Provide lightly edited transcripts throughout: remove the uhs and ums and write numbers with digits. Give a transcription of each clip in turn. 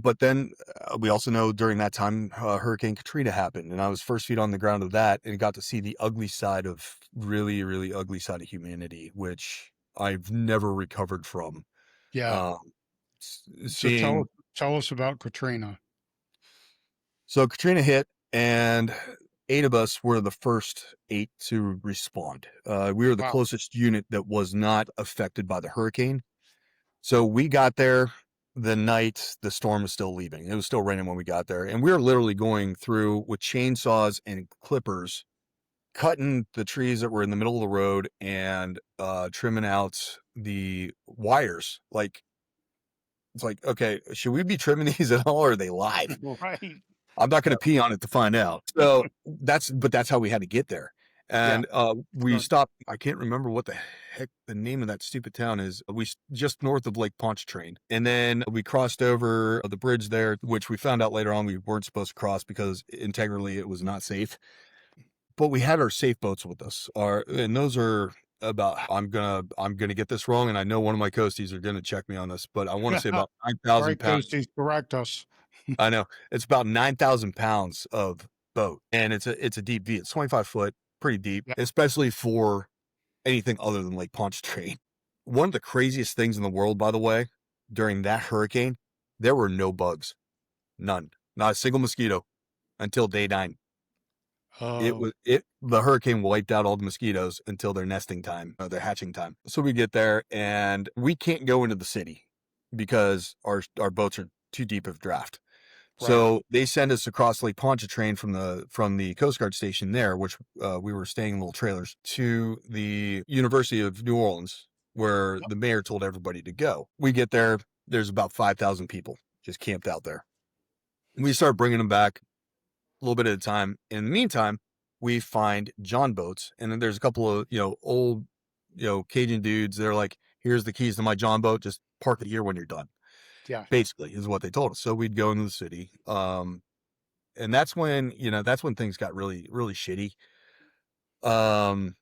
But then we also know during that time, Hurricane Katrina happened, and I was first feet on the ground of that and got to see the ugly side of really, really ugly side of humanity, which I've never recovered from. Yeah. Um, So seeing, tell us about Katrina. so Katrina hit, and 8 of us were the first 8 to respond. We were the Wow. closest unit that was not affected by the hurricane. So we got there the night the storm was still leaving. It was still raining when we got there. And we were literally going through with chainsaws and clippers, cutting the trees that were in the middle of the road and trimming out the wires. Like, it's like, okay, should we be trimming these at all, or are they live? Right. I'm not going Yeah. to pee on it to find out. So that's how we had to get there. Yeah. And we Sure. stopped. I can't remember what the heck the name of that stupid town is. Just north of Lake Pontchartrain, and then we crossed over the bridge there, which we found out later on we weren't supposed to cross because integrally it was not safe. But we had our safe boats with us. And those are about. I'm gonna get this wrong, and I know one of my coasties are gonna check me on this, but I want to say about nine All thousand right, pounds. Casey, correct us. I know it's about 9,000 pounds of boat, and it's a deep V. It's 25 foot, pretty deep, Yeah. especially for anything other than Lake Pontchartrain. One of the craziest things in the world, by the way, during that hurricane, there were no bugs, none, not a single mosquito until day 9. Oh, The hurricane wiped out all the mosquitoes until their nesting time, their hatching time. So we get there and we can't go into the city because our boats are too deep of draft. right. So they send us across Lake Pontchartrain from the Coast Guard station there, which we were staying in little trailers, to the University of New Orleans, where Yep. the mayor told everybody to go. We get there, there's about 5,000 people just camped out there. We start bringing them back a little bit at a time. In the meantime, we find John boats, and then there's a couple of old Cajun dudes. They're like, "Here's the keys to my John boat. Just park it here when you're done." Yeah. Basically, is what they told us. So we'd go into the city. And that's when things got really, really shitty. Um,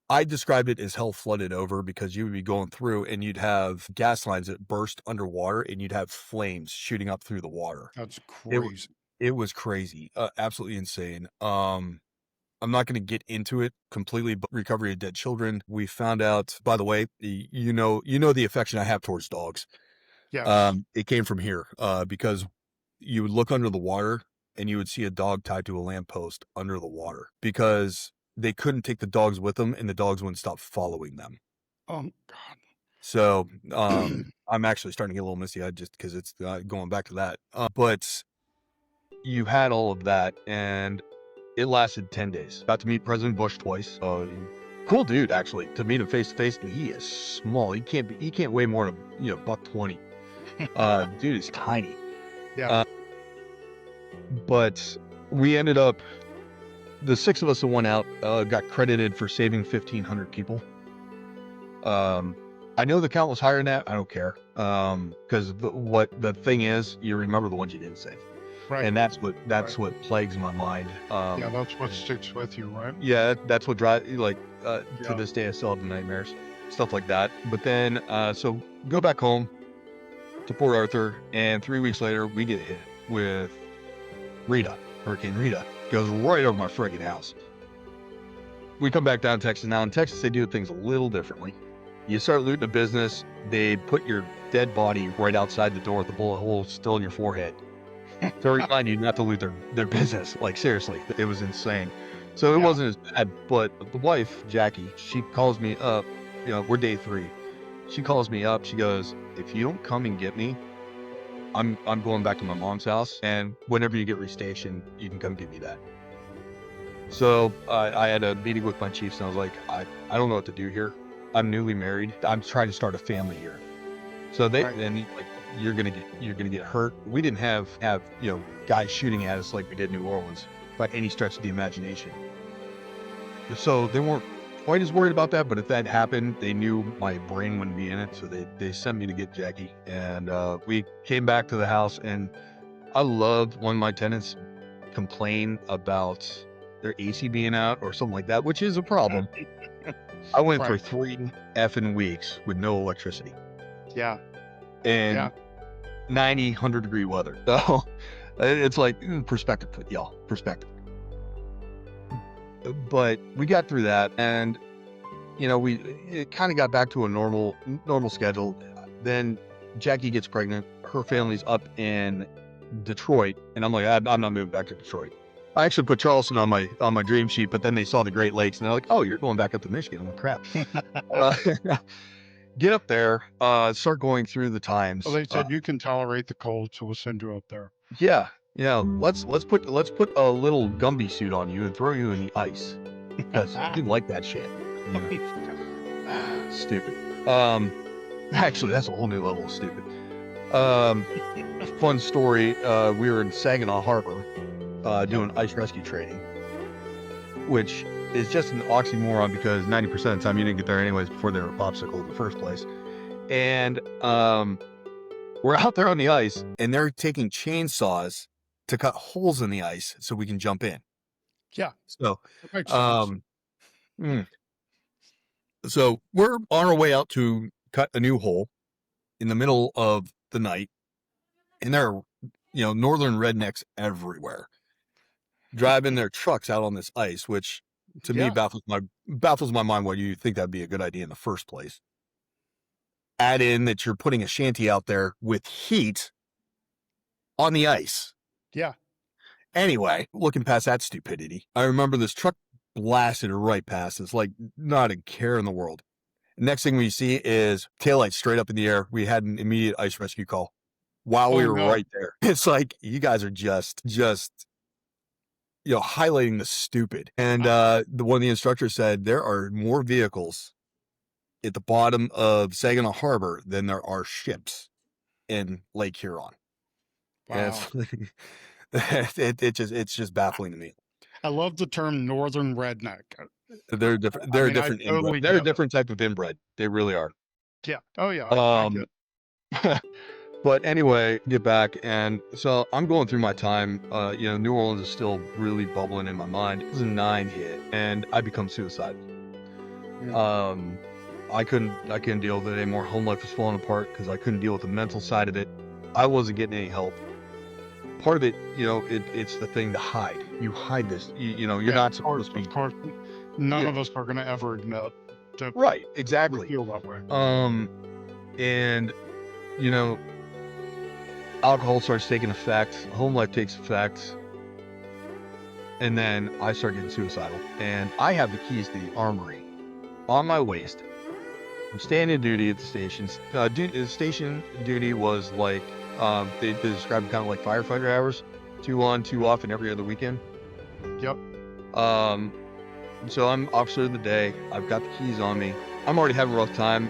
I described it as hell flooded over because you would be going through and you'd have gas lines that burst underwater and you'd have flames shooting up through the water. That's It crazy. it was crazy, absolutely insane. I'm not going to get into it completely, but recovery of dead children. We found out, by the way, you know the affection I have towards dogs. Yes. It came from here, because you would look under the water and you would see a dog tied to a lamppost under the water because they couldn't take the dogs with them and the dogs wouldn't stop following them. Oh, So, God. I'm actually starting to get a little misty eyed just because it's going back to that. But you had all of that and it lasted 10 days. Got to meet President Bush twice. Cool dude, actually, to meet him face to face. He is small. He can't weigh more than, buck 20. Dude is tiny. Yeah. Uh, but we ended up, the 6 of us that went out, got credited for saving 1,500 people. I know the count was higher than that. I don't care. Because what the thing is, you remember the ones you didn't save. Right. And that's Right. what plagues my mind. Yeah. That's what sticks with you, right? Yeah, that's what drives, to Yeah. this day I still have the nightmares, stuff like that. But then, so go back home to Port Arthur, and 3 weeks later we get hit with Hurricane Rita goes right over my friggin' house. We come back down to Texas. Now in Texas, they do things a little differently. You start looting a business, they put your dead body right outside the door with the bullet hole still in your forehead to remind you not to loot their business. Like, seriously, it was insane. So it Yeah. wasn't as bad, but the wife, Jackie, she calls me up, we're day 3. She calls me up, she goes, "If you don't come and get me, I'm going back to my mom's house, and whenever you get restationed, you can come get me that." So I had a meeting with my chiefs, and I was like, I don't know what to do here. I'm newly married. I'm trying to start a family here. So Right. like, you're gonna get hurt. We didn't have guys shooting at us like we did in New Orleans by any stretch of the imagination. So they weren't quite as worried about that. But if that happened, they knew my brain wouldn't be in it. So they sent me to get Jackie, and we came back to the house. And I loved when my tenants complain about their AC being out or something like that, which is a problem. I went for Right. 3 effing weeks with no electricity. Yeah. And Yeah. 90, 100-degree weather. So it's like perspective, y'all, perspective. But we got through that, and it kind of got back to a normal schedule. Then Jackie gets pregnant. Her family's up in Detroit, and I'm like, I'm not moving back to Detroit. I actually put Charleston on my dream sheet, but then they saw the Great Lakes, and they're like, oh, you're going back up to Michigan. I'm like, crap. Get up there, start going through the times. Well, they said you can tolerate the cold, so we'll send you up there. Yeah. Let's put a little Gumby suit on you and throw you in the ice because you didn't like that shit. Stupid. Actually, that's a whole new level of stupid. Fun story. We were in Saginaw Harbor, doing ice rescue training, which is just an oxymoron because 90% of the time you didn't get there anyways before they were popsicle in the first place. And we're out there on the ice, and they're taking chainsaws to cut holes in the ice so we can jump in. Yeah. So, that makes sense. So we're on our way out to cut a new hole in the middle of the night, and there are, northern rednecks everywhere driving their trucks out on this ice, which to me baffles my mind why you think that'd be a good idea in the first place. Add in that you're putting a shanty out there with heat on the ice. Yeah. Anyway, looking past that stupidity, I remember this truck blasted right past us, like not a care in the world. Next thing we see is taillights straight up in the air. We had an immediate ice rescue call while we were right there. It's like, you guys are just highlighting the stupid. And one of the instructors said there are more vehicles at the bottom of Saginaw Harbor than there are ships in Lake Huron. Wow. It's just baffling to me. I love the term northern redneck. They're different. They're different. They're a different type of inbred. They really are. Yeah. Oh yeah. But anyway, get back, and so I'm going through my time. New Orleans is still really bubbling in my mind. 2009 hit, and I become suicidal. Yeah. I couldn't deal with it anymore. Home life was falling apart because I couldn't deal with the mental side of it. I wasn't getting any help. Part of it, it's the thing to hide. You hide this. You're not supposed to be. Of course, none of us are going to ever admit to. Right. Exactly. Feel that way. And alcohol starts taking effect. Home life takes effect. And then I start getting suicidal. And I have the keys to the armory on my waist. I'm standing duty at the stations. Station duty was like. They describe it kind of like firefighter hours, 2 on, 2 off, and every other weekend. Yep. So I'm officer of the day. I've got the keys on me. I'm already having a rough time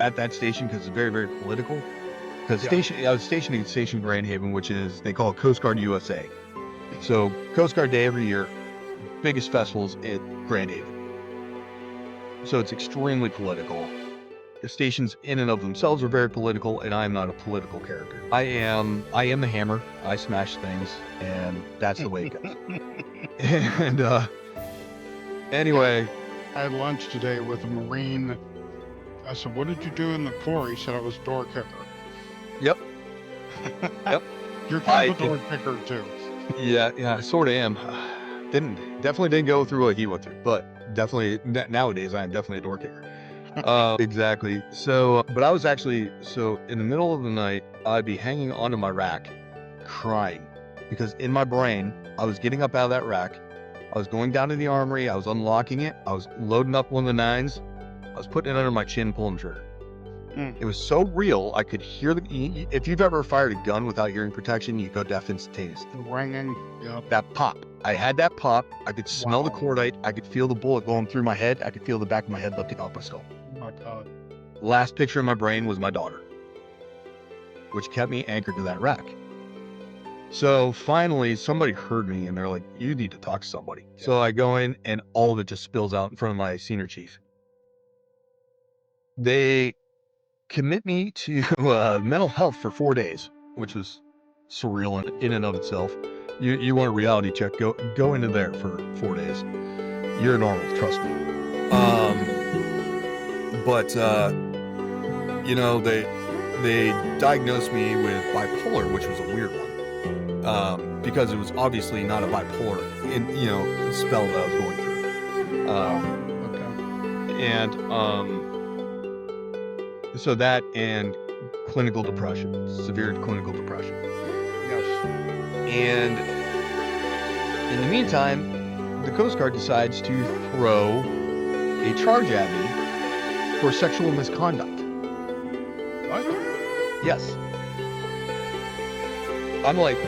at that station because it's very, very political. Because I was stationed at Station Grand Haven, which is, they call it Coast Guard USA. So Coast Guard Day every year, biggest festivals at Grand Haven. So it's extremely political. The stations in and of themselves are very political, and I am not a political character. I am the hammer. I smash things, and that's the way it goes. And anyway, I had lunch today with a Marine. I said, "What did you do in the Corps?" He said, "I was door kicker." Yep. Yep. You're kind of a door kicker too. Yeah, I sort of am. Definitely didn't go through what he went through, but definitely nowadays I am definitely a door kicker. Exactly. So, but I was actually, in the middle of the night, I'd be hanging onto my rack crying because in my brain, I was getting up out of that rack. I was going down to the armory. I was unlocking it. I was loading up one of the 9s. I was putting it under my chin, pulling the trigger. It was so real. I could hear if you've ever fired a gun without hearing protection, you go deaf instantaneously. The ringing. Yep. That pop. I had that pop. I could smell the cordite. I could feel the bullet going through my head. I could feel the back of my head lifting off my skull. Oh my God. Last picture in my brain was my daughter, which kept me anchored to that rack. So finally, somebody heard me, and they're like, "You need to talk to somebody." Yeah. So I go in, and all of it just spills out in front of my senior chief. They commit me to mental health for 4 days, which was surreal in and of itself. You want a reality check? Go into there for 4 days. You're normal, trust me. But they diagnosed me with bipolar, which was a weird one, because it was obviously not a bipolar, spell that I was going through. Okay. And so that and clinical depression, severe clinical depression. Yes. And in the meantime, the Coast Guard decides to throw a charge at me for sexual misconduct. What? Yes. I'm like,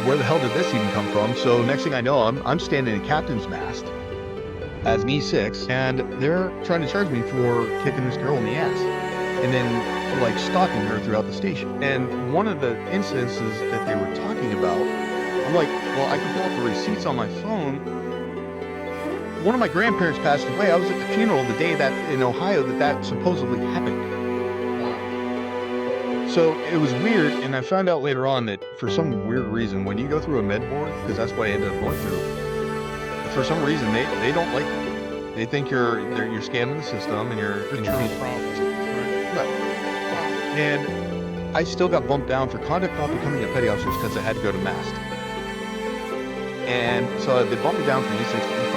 where the hell did this even come from? So next thing I know, I'm standing in captain's mast as an E6, and they're trying to charge me for kicking this girl in the ass, and then like stalking her throughout the station. And one of the instances that they were talking about, I'm like, well, I can pull up the receipts on my phone. One of my grandparents passed away. I was at the funeral the day that in Ohio that supposedly happened. So it was weird, and I found out later on that for some weird reason, when you go through a med board, because that's what I ended up going through, for some reason they don't like you. They think you're scamming the system and you're It's your own problem. Right. And I still got bumped down for conduct not becoming a petty officer because I had to go to mast. And so they bumped me down from E6 to E5.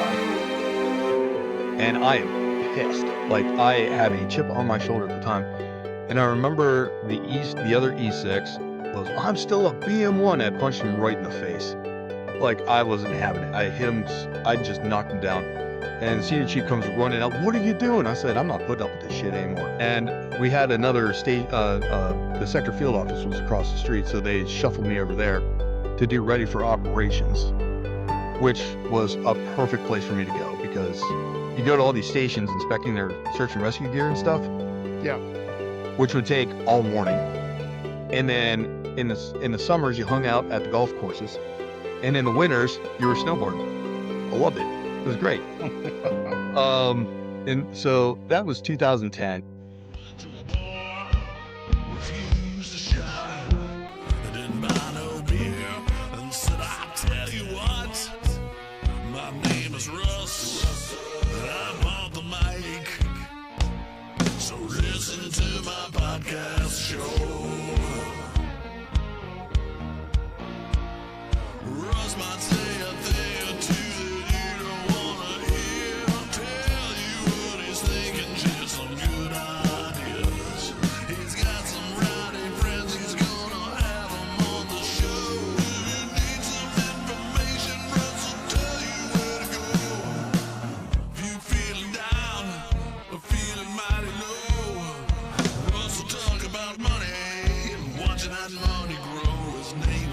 And I am pissed. Like, I had a chip on my shoulder at the time. And I remember the other E6 was, I'm still a BM1. I punched him right in the face. Like, I wasn't having it. I hit him, I just knocked him down. And the senior chief comes running out, what are you doing? I said, I'm not putting up with this shit anymore. And we had another the sector field office was across the street, so they shuffled me over there to do ready for operations, which was a perfect place for me to go, because you go to all these stations inspecting their search and rescue gear and stuff. Yeah. Which would take all morning. And then in the summers, you hung out at the golf courses. And in the winters, you were snowboarding. I loved it. It was great. And so that was 2010. So listen to my podcast show. Russ might say a thing or two that you don't wanna hear. Tell you what he's thinking, just some good ideas. He's got some rowdy friends, he's gonna have them on the show. If you need some information, Russ will tell you where to go. If you feeling down or feeling mighty low, Russ will talk about money and watching that money grow. His name